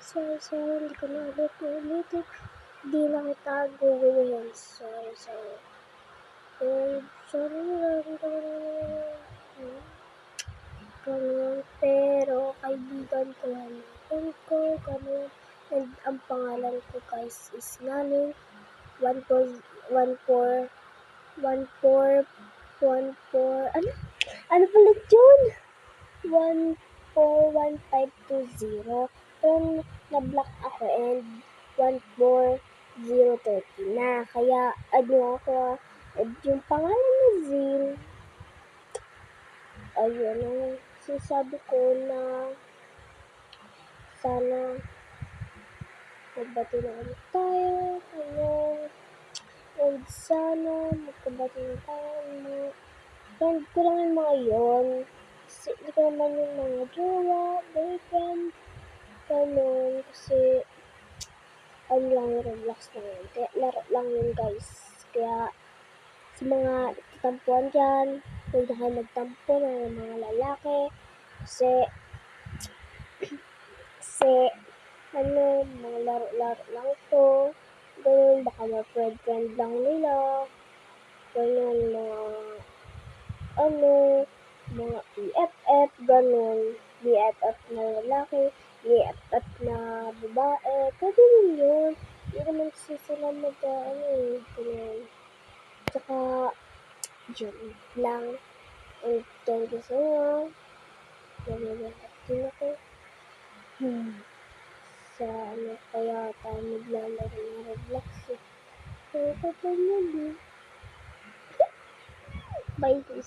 Sorry, hindi ko na ulitin. Di na kita guguluhin. Sorry. Sorry lang. Ganun, pero kaibigan ko naman ko, ganun. And ang pangalan ko guys is Naning 1414 ano pala yun? 141520. Pero na-block ako and 14030 na. Kaya ako. And yung pangalan ni Zin, ayun ang sinasabi ko na sana magbati na ulit tayo. And sana magkabati na tayo. Friend ko lang yung mga yun. Kasi hindi ko naman yung mga jowa, boyfriend, ganun. Kasi ano lang yung relax lang yun. Kaya laro lang yun guys. Kaya sa mga tampuan dyan, huwag na kayo magtampo ng mga lalaki. Kasi mga laro-laro lang to. Ganun, baka ma-friend lang nila. Ganun, mga BFF, ganun. BFF na lalaki, BFF na babae. Pwede rin yun. Hindi naman kasi sila ganun. Tsaka, yun lang. And thank you so much. Nalilakot din ako. Sa kaya tayo maglalaro ng Roblox eh. Kaya pa pa bye guys.